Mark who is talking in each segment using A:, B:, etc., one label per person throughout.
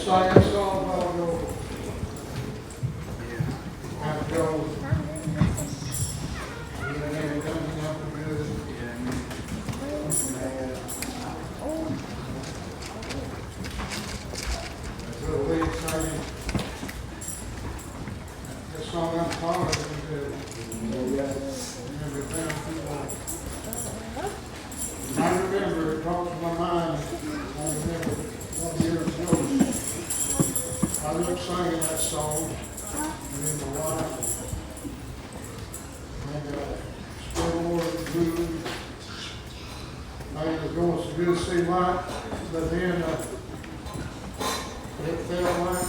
A: sang that song a while ago. And it goes, it comes out good. That's what we singing. That song I'm calling it. I remember it comes to my mind. I remember one year ago, I was singing that song, and then my wife, and still more good. I was going so good to see light, but then it felt like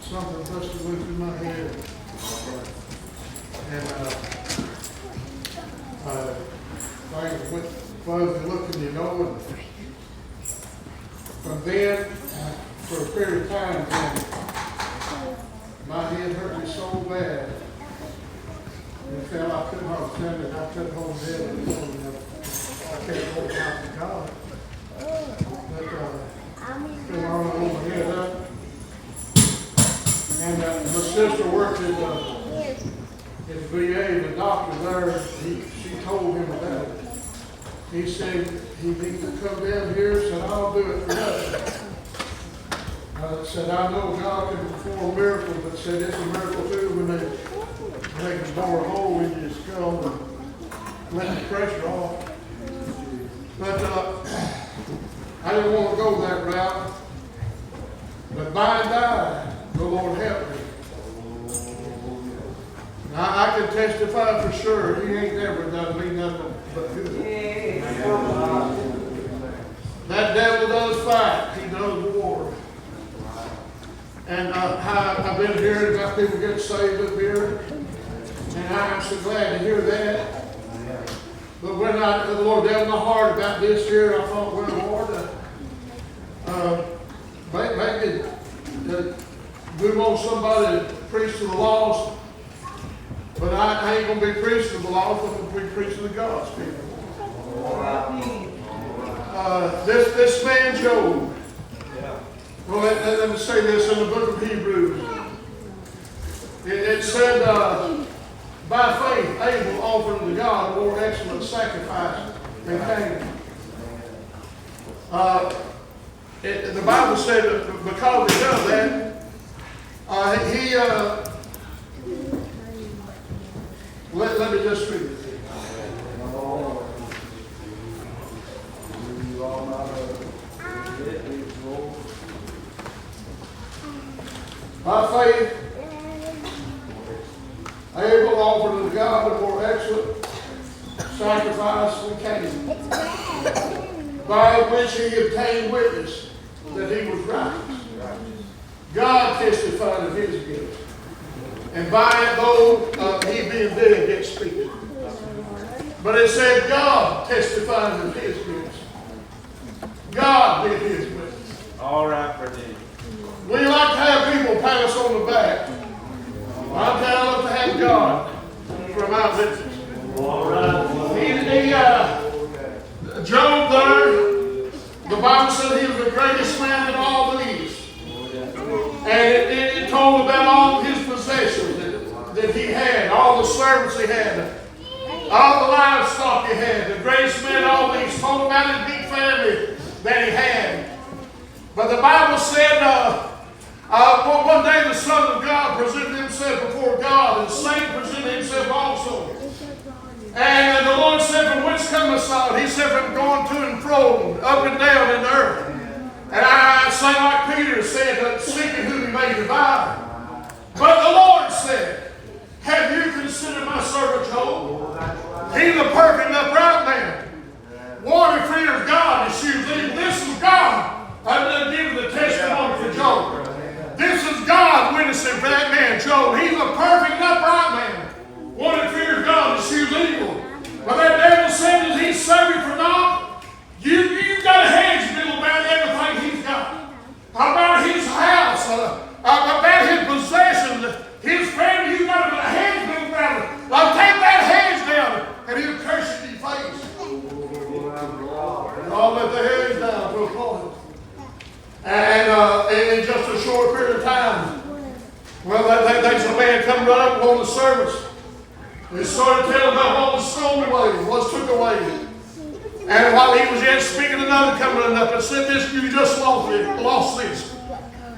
A: something busted loose in my head. And things went fuzzy looking, you know, and from then, for a period of time, my head hurt me so bad. It felt like I couldn't hold stand it. I couldn't hold it. I can't hold the house of God. But still on my head up. And my sister worked at the VA, the doctor there, she told him about it. He said he needs to come down here, said I'll do it for nothing. Said I know God can perform miracles, but said it's a miracle too when they make a bore a hole in your skull and let the pressure off. But I didn't want to go that route. But by and by, the Lord helped me. Now, I can testify for sure He ain't never done me nothing but good. That devil does fight. He does war. And I've been hearing about people get saved up here, and I'm so glad to hear that. But when the Lord dealt my heart about this here, I thought, well, Lord, maybe we want somebody to preach to the lost, but I ain't going to be preaching to the lost, I'm going to be preaching to God's people. This man, Job, well, let me say this in the book of Hebrews. It said, by faith, Abel offered to God a more excellent sacrifice than Cain. The Bible said that because he done that, let me just read it. By faith, Abel offered to God a more excellent sacrifice than Cain, by which he obtained witness that he was righteous. God testified of his guilt, and by it, though he being dead, yet speaketh. But it said God testified of his guilt. God did his witness.
B: All right, for me.
A: We like to have people pat us on the back. I love to have God for my witness.
B: All right.
A: Job there, the Bible said he was the greatest man in all the East. And it told about all his possessions that he had, all the servants he had, all the livestock he had, the greatest man in all the East. Told about his big family that he had. But the Bible said one day the Son of God presented himself before God, and Satan presented himself also. And the Lord said, from whence cometh thou? He said, from going to and fro, up and down in the earth. And I say like Peter said, seeking whom he may devour. But the Lord said, have you considered my servant Job? He's a perfect and upright man. One who fears God and eschews evil. This is God. I'm giving the testimony for Job. This is God witnessing for that man, Job. He's a perfect and upright man. One that fears God and eschews evil. But that devil said that he's saved for naught. You've got a hedge built about everything he's got. About his house, about his possessions, his family. You've got a hedge built about it. I'll take that hedge down and he'll curse you in your face. And I'll let the hedge down for a moment. And in just a He started telling about what was thrown away, what was took away. And while he was yet speaking, another come running up and said, "This, you just lost this."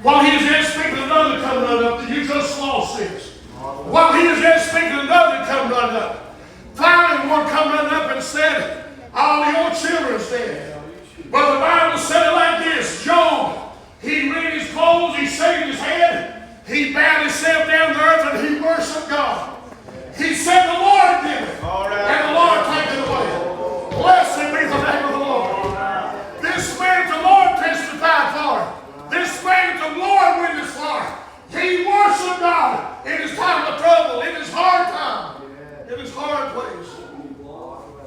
A: While he was yet speaking, another come running up, "You just lost this." While he was yet speaking, another come running up. Finally, one come running up and said, "All your children's dead." But the Bible said it like this: Job, he rent his clothes, he shaved his head, he bowed himself down to earth, and he worshiped God. He said, "The Lord did it, and the Lord take it away." Blessed be the name of the Lord. This man the Lord testified for. This man the Lord witnessed for. He worshiped God in his time of trouble, in his hard time, in his hard place.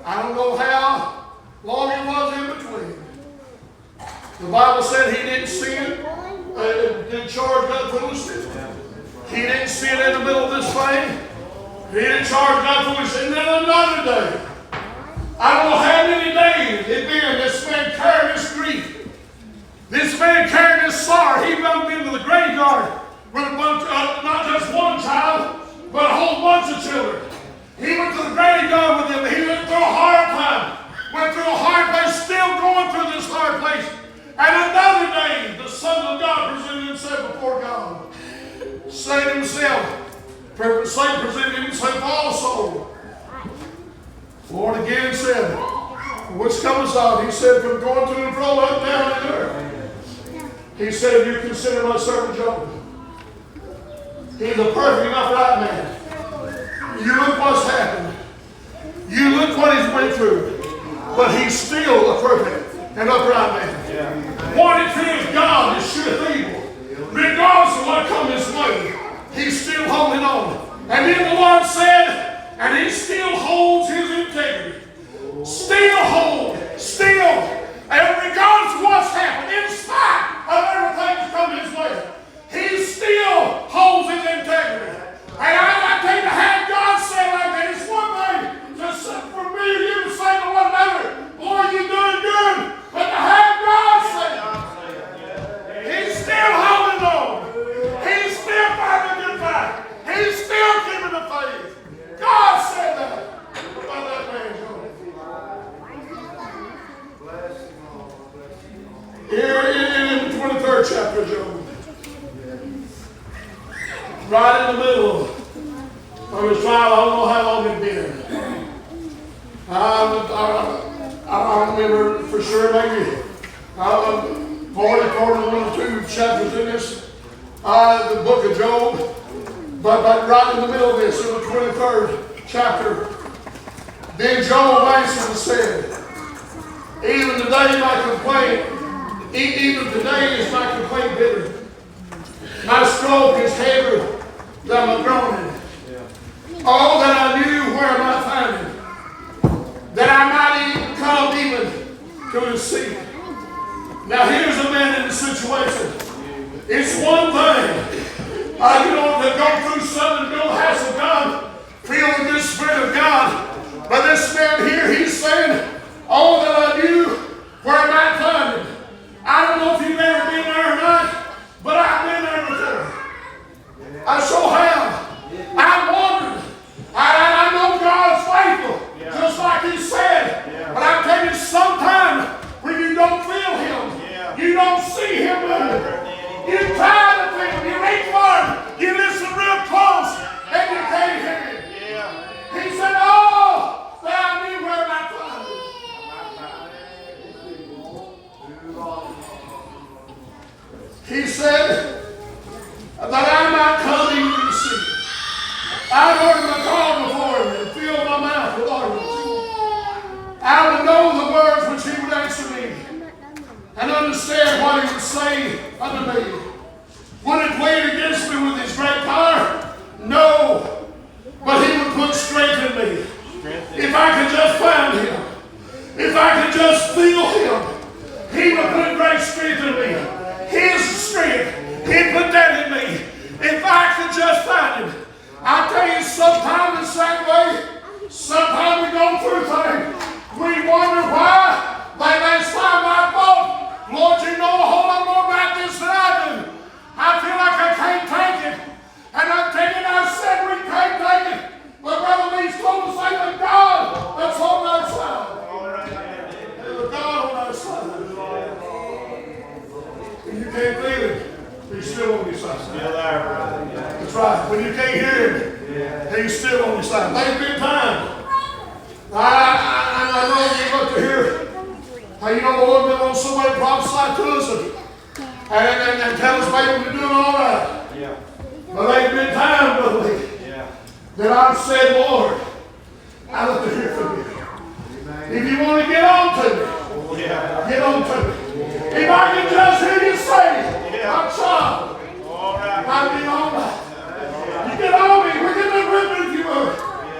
A: I don't know how long it was in between. The Bible said he didn't sin, didn't charge God foolishness. He didn't sin in the middle of this thing. He didn't charge God foolishness. And then another day, I don't know how many days it been, this man carried this grief. This man carried this sorrow. He went into the graveyard with a bunch of, not just one child, but a whole bunch of children. He went to the graveyard with them. He went through a hard time. Went through a hard place, still going through this hard place. And another day, the Son of God presented himself before God. Saying himself, Satan presented himself also. Lord again said, "Which comest thou?" He said, "From going to and fro, up, down, and earth." He said, "You consider my servant Job. He's a perfect and upright man. You look what's happened. You look what he's went through. But he's still a perfect and upright man." What it fears God is sure evil. Regardless of what comes his way, he's still holding on. And then the Lord said, and he still holds his integrity. Still hold. Still. And regardless of what's happened, in spite of everything that's come his way, he still holds his integrity. And I tell you, to have God say like that, it's one thing just for me and you to say to one another, "Boy, you're doing good." But to have God say, he's still holding on. He's still fighting a good fight. He's still keeping the faith. God said that about that man, Job. Here in the 23rd chapter of Job, right in the middle of his trial, I don't know how long it'd been. I don't remember for sure, maybe 40, 41, 2 chapters in this, the book of Job. But right in the middle of this, in the 23rd chapter, then Job answered and said, "Even today my complaint, even today is my complaint bitter. My stroke is heavier than my groaning. Oh, that I knew where I might find him, that I might even come even to his seat." Now here's a man in the situation. It's one thing, to go through something, go have some God, feel the good Spirit of God. But this man here, he's saying, "Oh, that I knew where I might find him." I don't know if you've ever been there or not, but I've been there before. I so have. I wondered. I know God's faithful, just like he said. But I'm telling you, sometimes when you don't feel him, you don't see him moving. You try to feel him, you reach for him, you listen real close, and you can't hear him. He said, "Oh, that I knew where I find him." He said, "That I might come even to see him. I heard him call before him and fill my mouth with arguments. I would know the words which he would answer me, and understand what he would say unto me. Would it plead against me with his great power? No. But he would put strength in me. If I could just find him, if I could just feel him, he would put great strength in me. His strength, he'd put that in me. If I could just find him." I tell you, sometimes the same way, sometimes we go through things, we wonder why. Like last time I thought, "Lord, you know a whole lot more about this than I do. I feel like I can't take it." And I'm telling you, I said we can't take it. But Brother Lee's prophesied. There's been times. I know you got to hear how the Lord been on somebody prophesy to us and tell us maybe we're doing all right.
B: Yeah.
A: But there's been times, Brother Lee, that I've said, Lord, I love to hear from you. If you want to get on to me, get on to me. If I can just hear you say, I'm child, I'll be all right. You get on me, we're going to rip it if you will.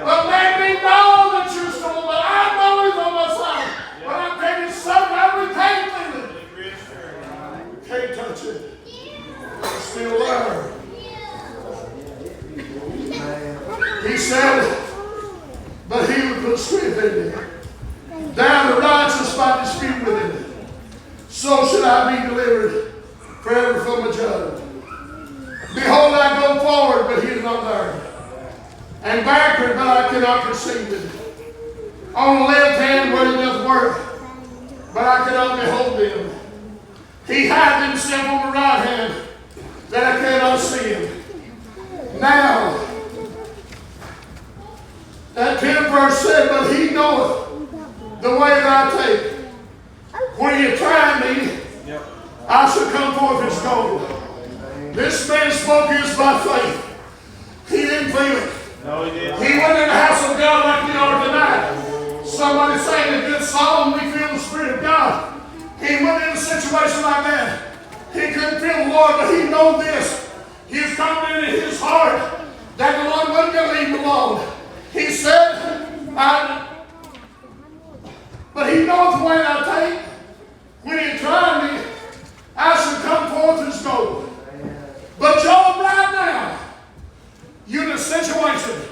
A: But let me know that you're still, but I know he's on my side. But I'm taking something out, we can't feel it. We can't touch it. It's still there. He said, but he would put strength in me. Down the righteous by dispute with him. So should I be delivered forever from a judge. Behold, I go forward, but he is not there. And backward, but I cannot perceive it. On the left hand where he doth work, but I cannot behold him. He hideth himself on the right hand, that I cannot see him. Now, that 10th verse said, but he knoweth the way that I take. When you try me, I shall come forth as gold. This man spoke his by faith. He didn't feel it.
B: No, he didn't.
A: He went in the house of God like we are tonight. Somebody saying a good song, we feel the Spirit of God. He went in a situation like that. He couldn't feel the Lord, but he knew this. He's coming into his heart that the Lord wasn't going to leave him alone. He said, but he knows the way I take. When he tried me, I shall come forth as gold. But Job, right now, you're in a situation.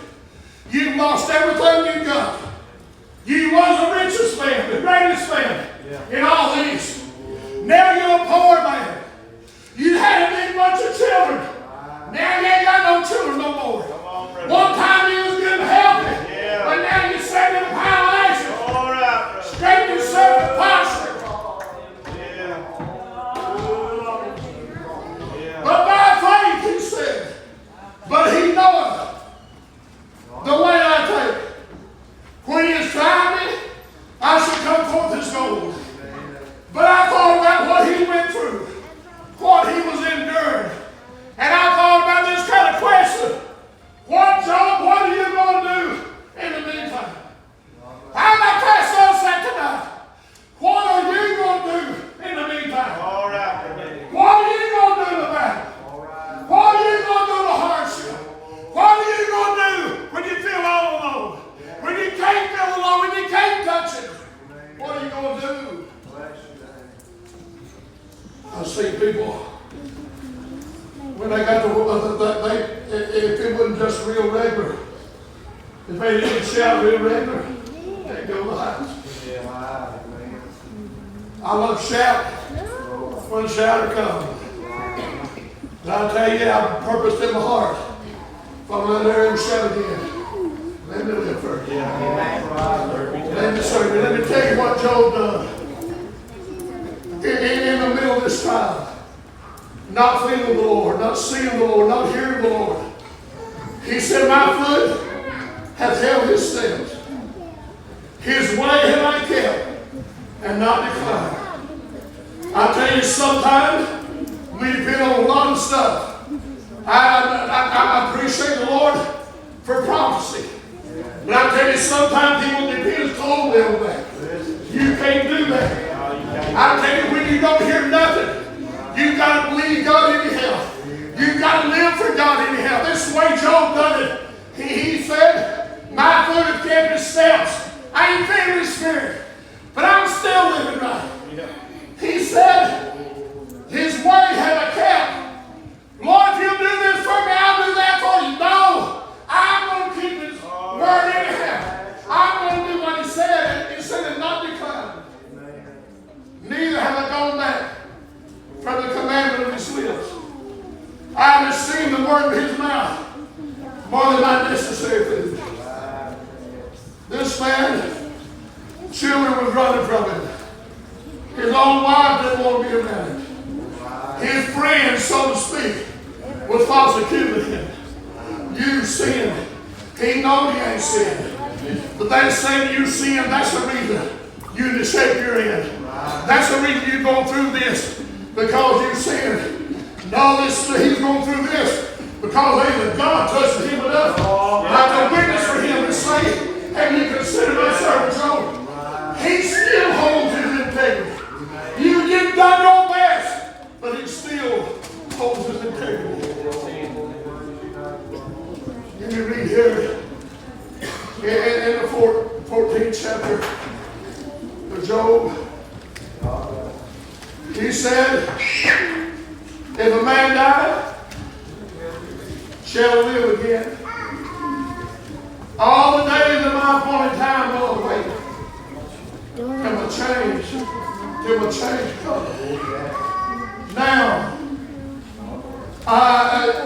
A: You've lost everything you got. You was the richest man, the greatest man in all these. Now you're a poor man. You had a big bunch of children. Now you ain't got no children no more. One time you was good and healthy, but now you're sitting in a pile of ashes. Straighten yourself and posture. But by faith, he said, but he knoweth the way I take. When he has tried me, I shall come forth as gold. But I thought about what he went through, what he was enduring. And I thought about this kind of question. What, Job, what are you going to do in the meantime? I'm not passing on that tonight. What are you going to do in the meantime?
B: All right.
A: What are you going to do about it? What are you going to do to hardship? What are you going to do when you feel all alone? When you can't feel alone, when you can't touch it? What are you going to do? I see people, when they got if it wasn't just real regular, if they didn't shout real regular, they'd go to the house. I love shouting when the shouter comes. And I'll tell you, I purposed in my heart, if I'm not there and shout again, let me live first. Let me serve you. Let me tell you what Job done. In the middle of this trial, not feeling the Lord, not seeing the Lord, not hearing the Lord. He said, my foot hath held his steps. His way have I kept, and not declined. I tell you, sometimes we depend on a lot of stuff. I appreciate the Lord for prophecy. But I tell you, sometimes people depend totally on that. You can't do that. I tell you, when you don't hear nothing, you've got to believe God anyhow. You've got to live for God anyhow. This is the way Job done it. He said, my foot hath kept his steps. I ain't feeling his spirit, but I'm still living right. He said, his way have I kept. Lord, if you'll do this for me, I'll do that for you. No, I'm going to keep his word anyhow. I'm going to do what he said. He said it not decline. Neither have I gone back from the commandment of his lips. I have esteemed the word of his mouth more than my necessary food. This man, children was running from him. His own wife didn't want to be around him. His friends, so to speak, was false accusing him. You sinned. He knows he ain't sinned. But that saying you sin, that's the reason you're in the shape you're in. That's the reason you're going through this, because you sinned. No, he's going through this because ain't God touched him enough like a witness for him to say, have you considered my servant Job? He still holds his integrity. You've done your best, but he still holds his integrity. Let me read here in the 14th chapter of Job. He said, if a man die, shall live again. All the days of my appointed time will await. Till a change comes. Now,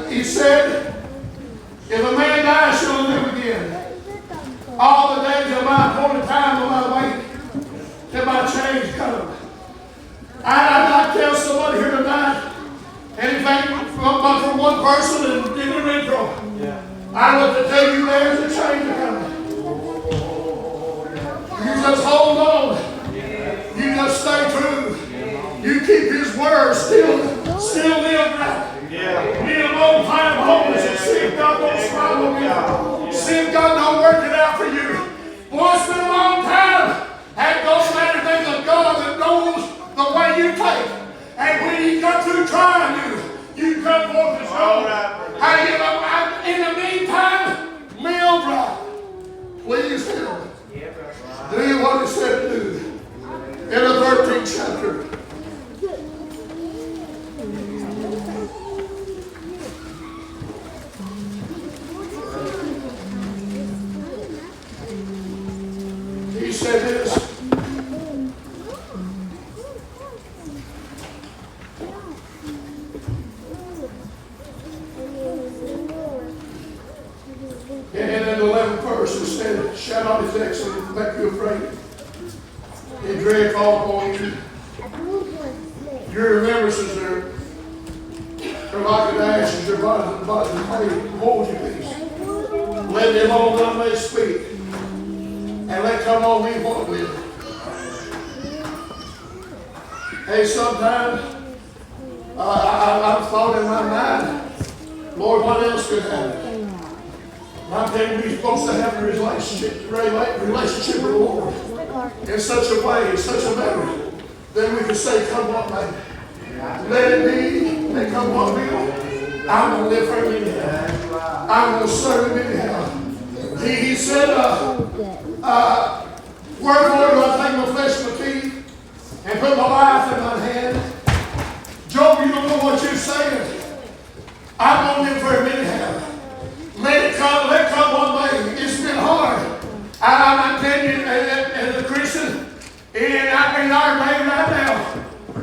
A: he said, if a man dies, shall live again. All the days of my appointed time will I wait till my change comes. I'd like to tell somebody here tonight, anything but for one person in the Renfroe. Yeah. I'd like to tell you there's a change coming. You just hold on. You just stay true. You keep his word, still live right. Yeah. Be a long time homeless and see if God don't smile on you. See if God don't work it out for you. Boy, it's been a long time. And those matter things of God that knows the way you take. And when he got through trying you come forth and show. In the meantime, live right. Please him. Do what he said to do. In the 13th chapter. He said this. And in the 11th verse it said, shout out his excellence, make you afraid. And dread fall upon you. Your remembrances are like the ashes, your bodies are made. Hold you peace. Let them all that may speak. And let come on me what will. Hey, sometimes I've thought in my mind, Lord, what else could happen? I'm telling you, we're supposed to have a relationship with the Lord in such a way, in such a manner, that we can say, come what may. Let it be, let come what will. I'm going to live for him anyhow. I'm going to serve him anyhow. He said, wherefore do I take my flesh in my teeth and put my life in my hand? Job, you don't know what you're saying. I'm going to live for him anyhow. Let come one way. It's been hard. I'm telling you, as a Christian, in our day right now,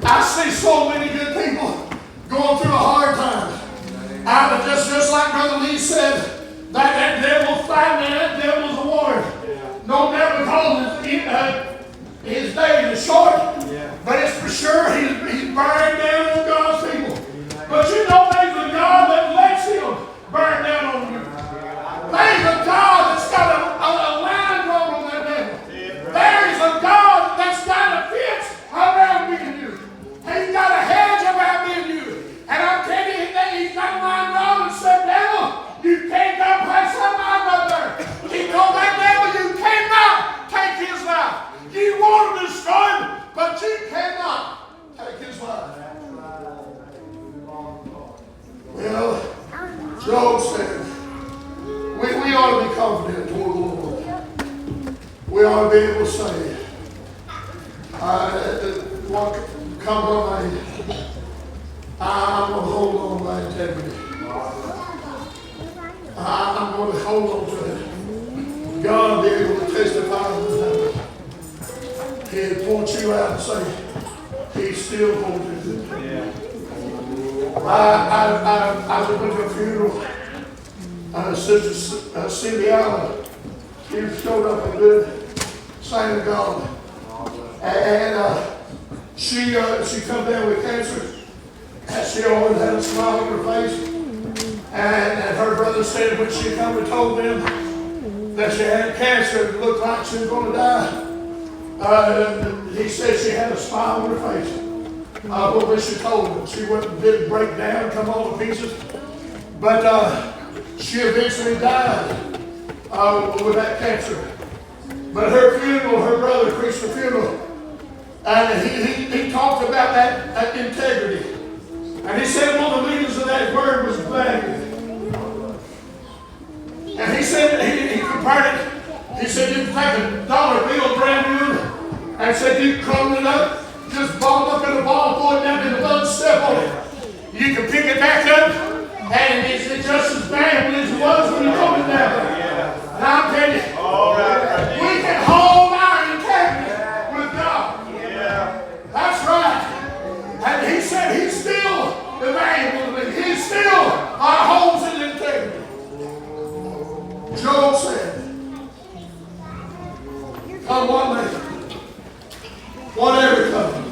A: I see so many good people going through a hard time. Just like Brother Lee said, that devil's fighting and that devil's a war. No devil calls his day is short, but it's for sure he's burning down on God's people. But you know there's a God that lets him burn down on you. There's a God that's got a line drawn on that devil. There is a God that's got a fence around me and you. He's got a hedge around me and you. And I'm telling you that he's got a line drawn and said, devil, you can't go past that line up there. He told that devil, you cannot take his life. You want to destroy him, but you cannot take his life. Well, Job said, we ought to be confident toward the Lord. We ought to be able to say, what come on me, I'm going to hold on to my integrity. I'm going to hold on to it. God will be able to testify of his name. He'll point you out and say, he still holds it. Yeah. I went to a funeral. Sister Cindy Allen, she showed up a good saint of God. And she come down with cancer. And she always had a smile on her face. And her brother said when she come and told them that she had cancer. It looked like she was going to die. He said she had a smile on her face. But when she told him, she didn't break down, come all to pieces. But she eventually died with that cancer. But her funeral, her brother preached the funeral. And he talked about that integrity. And he said one of the meanings of that word was value. And he said, he compared it, he said you can take a dollar bill brand new and said you crumble it up, just ball it up in a ball, pull it down in the mud, step on it. You can pick it back up, and it's just as valuable as it was when you rolled it down. And I'm telling you, we can hold our integrity with God. That's right. And he said he's still valuable to me. He's still holds in integrity. Job said, come what may, whatever comes,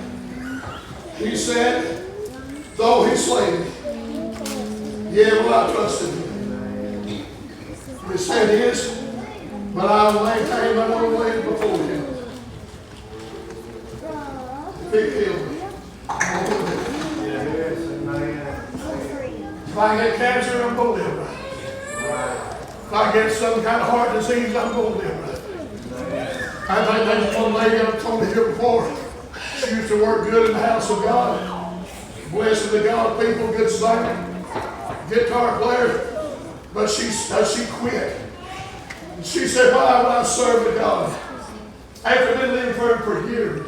A: he said, though he slay me, yet will I trust in him. He said is, but I will maintain my own way before him. If he kills me, I will live. If I get cancer, I'm going to live right. If I get some kind of heart disease, I'm going to live right. I think that's one lady I've told you here before. She used to work good in the house of God. Blessed the God people, good singer, guitar player. But she quit. She said, why would I serve the God? After been living for him for years.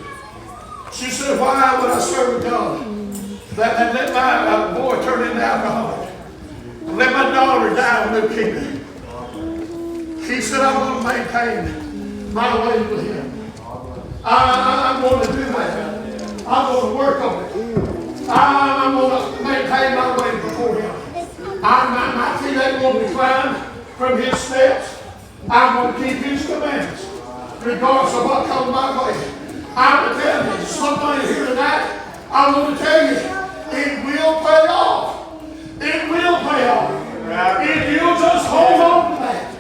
A: She said, why would I serve the God that let my boy turn into alcoholic? And let my daughter die of leukemia. He said, I'm going to maintain my way with him. I'm going to do that. I'm going to work on it. I'm going to maintain my way before him. My feet ain't going to decline from his steps. I'm going to keep his commandments, regardless of what comes my way. I'm going to tell you, somebody here tonight, I'm going to tell you, it will pay off. It will pay off. If you'll just hold on to that.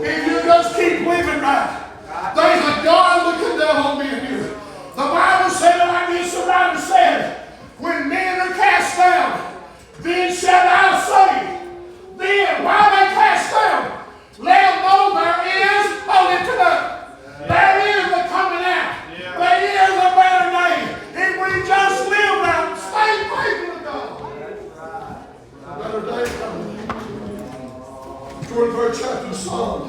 A: If you just keep living right. There's a God looking down on me and you. The Bible said, like this writer said, when men are cast down, then shall I say, then while they cast down, let them know there is a lifting up. There is a coming out. There is a better day. If we just live right, stay faithful to God. A better day coming. 23rd chapter of Psalm.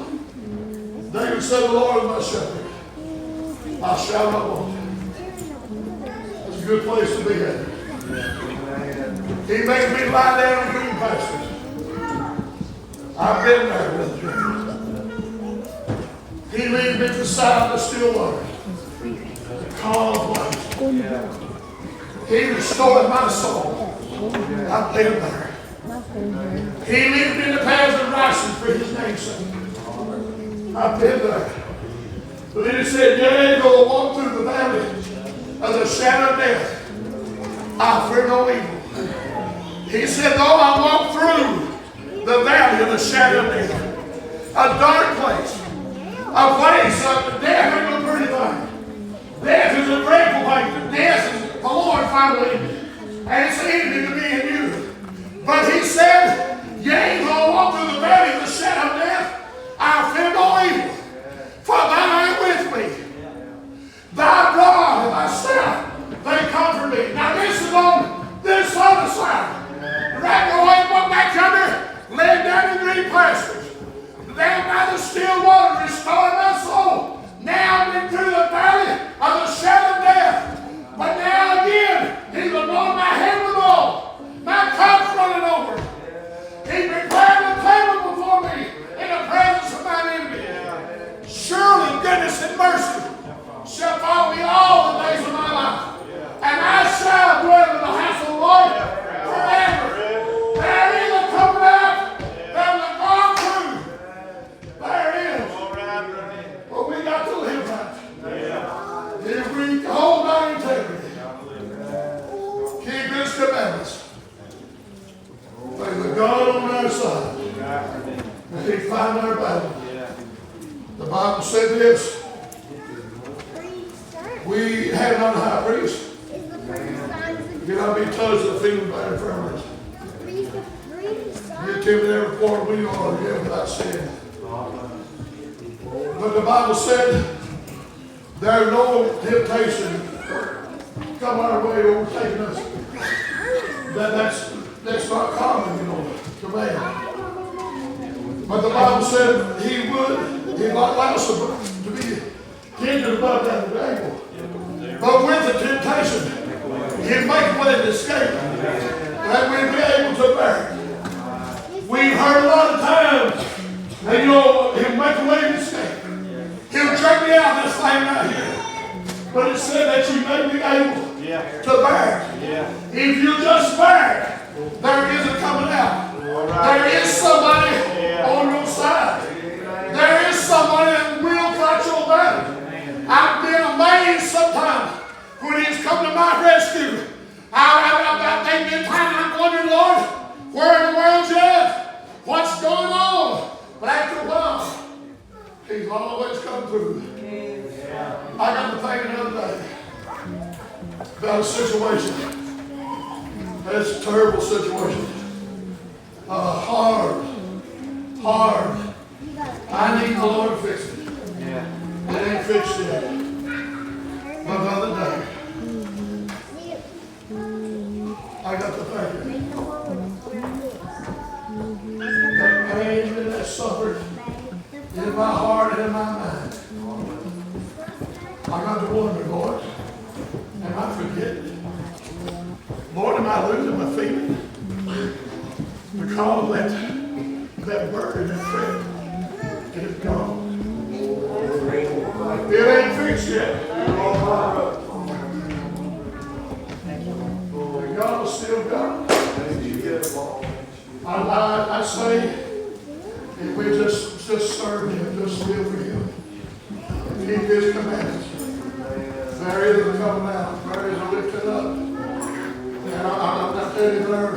A: David said, the Lord is my shepherd. I shall not want. That's a good place to be at. He makes me lie down in green pastures. I've been there with him. He leads me beside the still water. Calm place. He restored my soul. I've been there. He leads me in the paths of righteousness for his name's sake. I've been there. But then he said, yea, though I walk through the valley of the shadow of death, I fear no evil. He said, though I walk through the valley of the shadow of death, a dark place, a place of death is a pretty thing. Death is a dreadful thing. Death is the Lord finally, and it's enemy to me and you. But he said, yea, though I walk through the valley of the shadow of death, I fear no evil, for thou art with me. Thy rod and thy staff, they comfort me. Now this is on this other side. Right away, walk back yonder, lay down in green pastures. Down by the still water, restore my soul. Now I've been through the valley of the shadow of death. But now again, he's anointed my head with oil. My cup's running over. He prepared a table before me in the presence of my enemy. Surely goodness and mercy shall follow me all the days of my life. And I shall dwell in the house of the Lord forever. There is a coming out. There's a gone through. There is. But we got to live right. If we hold our integrity, keep his commandments, there's a God on our side. And he find our battle. said this. We have not a high priest. You not be touched with feeling by infirmities. You tempted every part we are, yet without sin. But the Bible said there is no temptation come our way overtaking us. That's not common, you know, to man. But the Bible said He'd not allow us to be tempted above that we're able. But with the temptation, He'd make a way to escape, that we'd be able to bear it. We've heard a lot of times, and you know, He'll make a way to escape. He'll drag me out of this thing right here. But it said that you may be able to bear it. If you just bear it, there is a coming out. There is somebody on your side. There is somebody that will fight your battle. I've been amazed sometimes when He's come to my rescue. I've been time I'm wondering, Lord, where in the world's you at? What's going on? But after a while, He's always come through. I got to think another day about a situation. It's a terrible situation. Hard. I need the Lord to fix it. It ain't fixed yet. But the other day, I got to thinking. That pain and that suffering in my heart and in my mind. I got to wonder, Lord, am I forgetting? Lord, am I losing my feeling? Because that burden, that fret, is gone. It ain't fixed yet. God is still God. I say, if we just serve Him, just live for Him, keep His commandments, there is a coming out, there is a lifting up. And I'm not telling you there,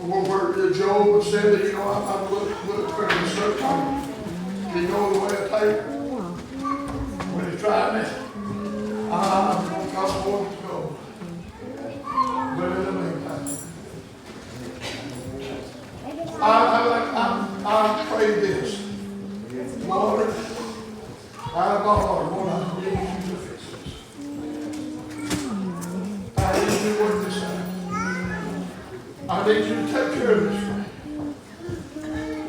A: where Job said that, you know, I'm looking for the certain. You know the way I take when He tried me, I'm going to come forward to go. But in the meantime, I pray this. Lord, out of my heart, Lord, I need You to fix this. I need You to work this out. I need You to take care of this thing.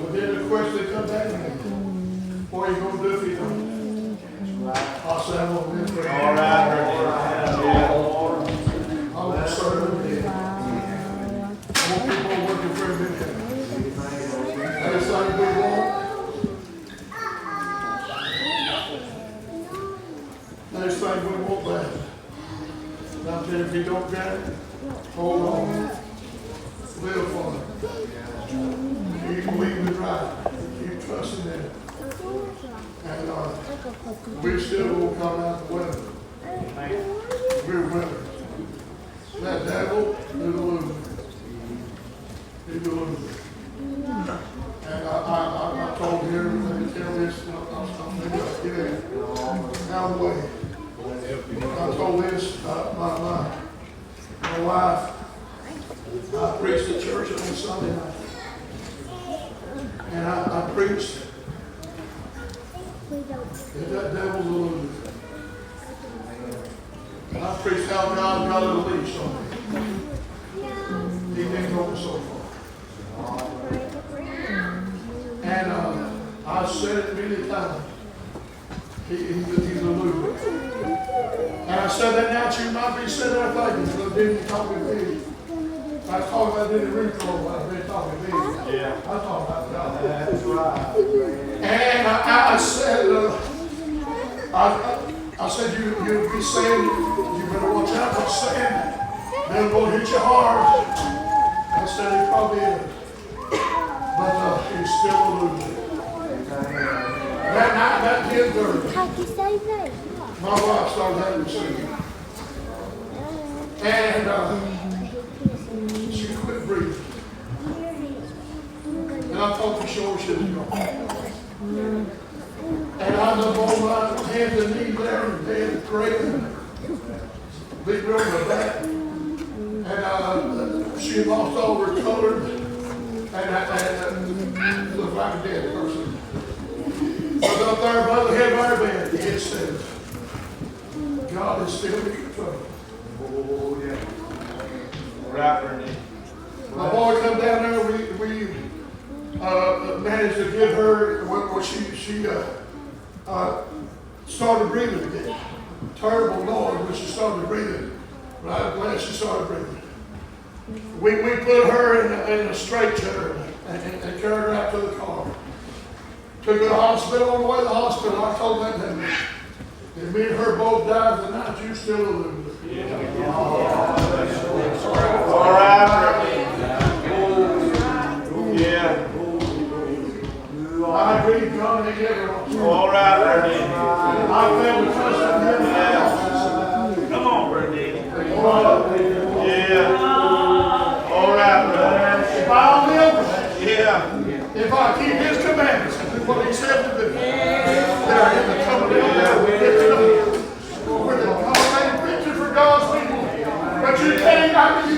A: But then the question comes back to me. What are you going to do if You don't? I'll say I'm going to live for You.
B: All right.
A: I'm going to serve Him again. I want people working for Him again. That is something we want. That is something we want back. Now, if you don't get it, hold on. Live for Him. Keep believing it right. Keep trusting Him. And we still will come out the winner. We're winners. That devil is a loser. He's a loser. And I told him, let me tell this, I'll get it out of the way. I told this, my wife, I preached at church on Sunday night. And I preached that devil's a loser. And I preached how God got a leash on me. He didn't go so far. And I said it many times. He's a loser. And I said that now you might be sitting there thinking, but didn't talk with me. I was talking about Denny Renfroe, I've been talking to me.
B: Yeah.
A: I talk about God.
B: That's right.
A: And I said, I said, you'll be saying, you better watch out for saying that. They'll go hit you hard. I said, he probably is. But he's still a loser. That night, that 10:30, my wife started having seizures. And she quit breathing. And I thought for sure she was gone. And I was on my hands and knees there and dead, praying. Big room of that. And she lost all her color. And looked like a dead person. I was up there by the head of our bed. It said, God is still in control.
B: Oh, yeah. Right, Renee.
A: My boy come down there. We managed to get her where she started breathing again. Terrible noise when she started breathing. But I'm glad she started breathing. We put her in a straight chair and carried her out to the car. Took her to the hospital. On the way to the hospital, I told them that if me and her both died tonight, you still live.
B: All right. Yeah.
A: I agree, God, and everyone.
B: All right, Renee.
A: I felt the trust in Him.
B: Yeah. Come on, Renee. Yeah. All right, brother.
A: If I live,
B: Yeah.
A: if I keep His commandments and do what He said to do, there in the coming down, we get to know. We're the God picture for God's people. But you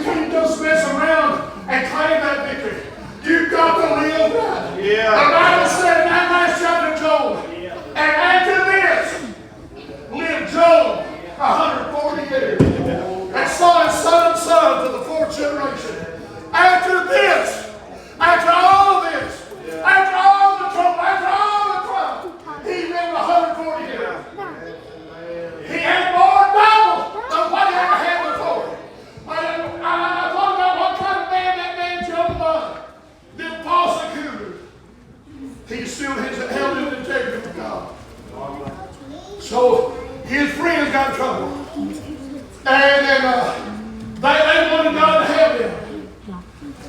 A: can't just mess around and claim that victory. You've got to live right.
B: Yeah.
A: The Bible said in that last chapter of Job, and after this, lived Job 140 years, and saw his son to the fourth generation. After this, after all of this, after all the trouble, after all the trial, he lived 140 years. He had more double than what he ever had before. I thought about what kind of man that man Job was. The prosecutor. He still held his integrity with God. So his friends got in trouble. And then they wanted God to help him.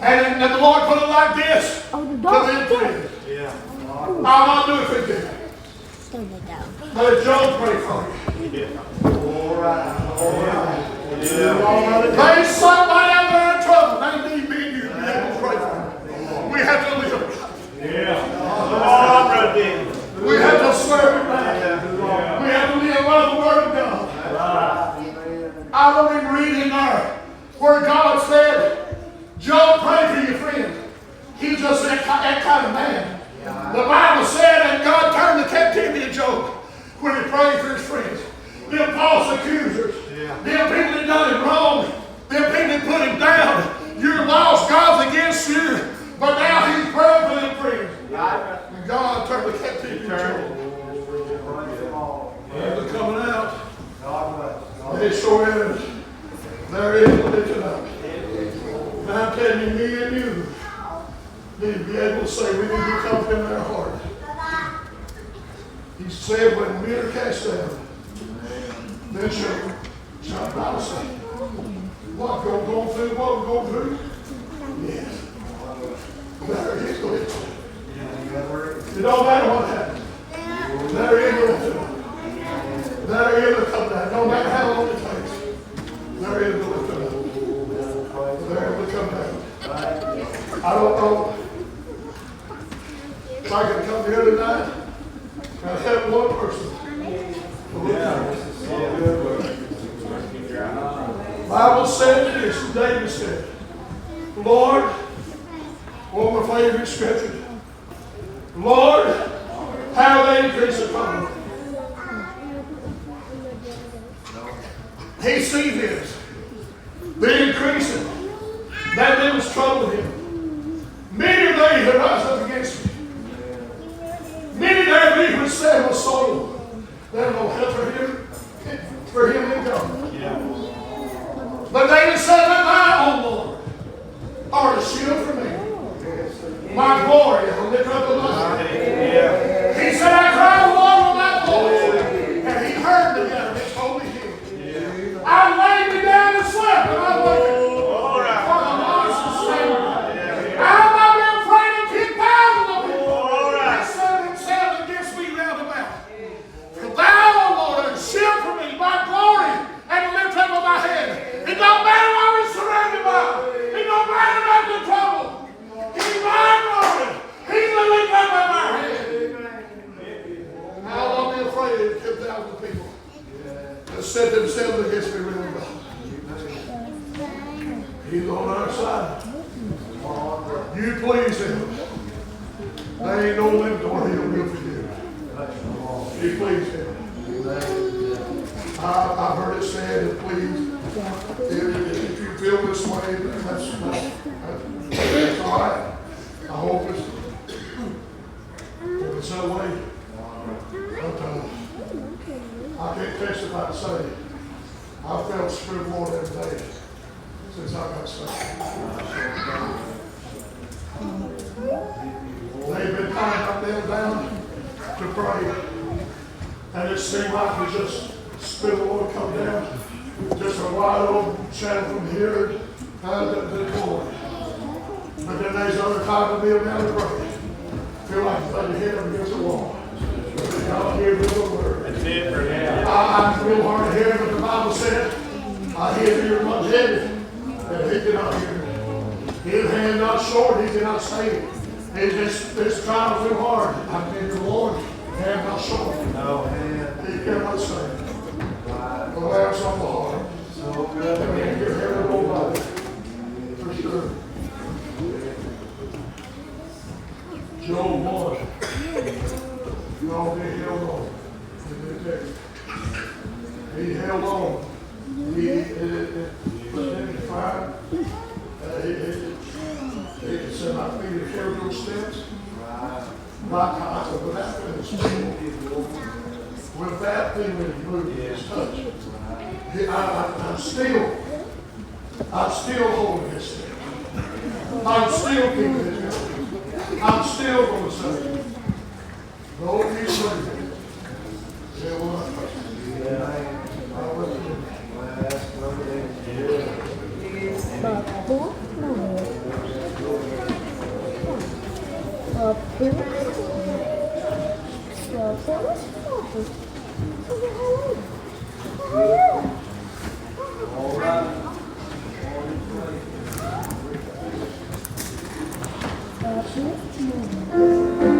A: And the Lord put it like this to them friends.
B: Yeah.
A: I'll not do it for you. But Job prayed for you.
B: Yeah. All right. All right. Yeah.
A: They somebody out there in trouble. They need me and you to be able to pray for them. We have to live.
B: Yeah. All right, Renee.
A: We have to serve Him back. We have to live by the Word of God. I don't even read in there where God said, Job, pray for your friend. He's just that kind of man. The Bible said that God turned the captivity of Job when he prayed for his friends. Them false accusers, them people that done him wrong, them people that put him down. You're lost, God's against you. But now he's praying for them friends. And God turned the captivity of Job. They're coming out. They sure is. There is a lifting up. And I'm telling you, me and you need to be able to say we need to be confident in our heart. He said, when men are cast down, then shall thou say, what we're going through, what we're going through? Yes. There is a lifting up. It don't matter what happens. There is a lifting up. There is a come down. No matter how long it takes. There is a lifting up. There will come down. I don't know if I can come here tonight and help one person. The Bible said this, David said, Lord, one of my favorite scriptures, Lord, how they increase upon me. He sees this. They're increasing. That them is troubling him. Many are they that rise up against me. Many there be which say my soul. There's no help for him in God. Yeah. But David said that thou, O Lord, art a shield for me. My glory is the lift up of my head. He said, I cried, Lord, with my voice. And he heard me and he told me healed. I laid me down and slept, and I woke. For the Lord sustained me. I have not been afraid of 10,000 of people that set themselves against me round about. For thou, set themselves against me, really God. He's on our side. You please him. There ain't no limit to what he'll do for you. You please him. I've heard it said that please, if you feel this way, that's all right. I hope it's that way. But I can't testify to say I felt Spirit more every day since I got saved. They've been times I knelt down to pray, and it seemed like we just Spirit of the Lord come down, just a wide open channel from here to the Lord. But then there's other times I kneel down to pray. Feel like I'm about to hit them against the wall. God hear the word. I'm real hard to hear, but the Bible said, I hear your much heavy, that he cannot hear me. His hand not short, he cannot save. It's trying to feel hard. I hear the Lord, hand not short. He cannot save. Well, that's on the heart. So good. I mean, you're here to go by it. For sure. Job 1. No, he held on. He held on. But then he tried. He said, my feet are carried those steps. My time, but that finished. With that thing that he moved, his touch. I'm still holding his step. I'm still keeping his going. I'm still going to say, Lord, he's ready. Say what?
B: All right.
C: Thank you.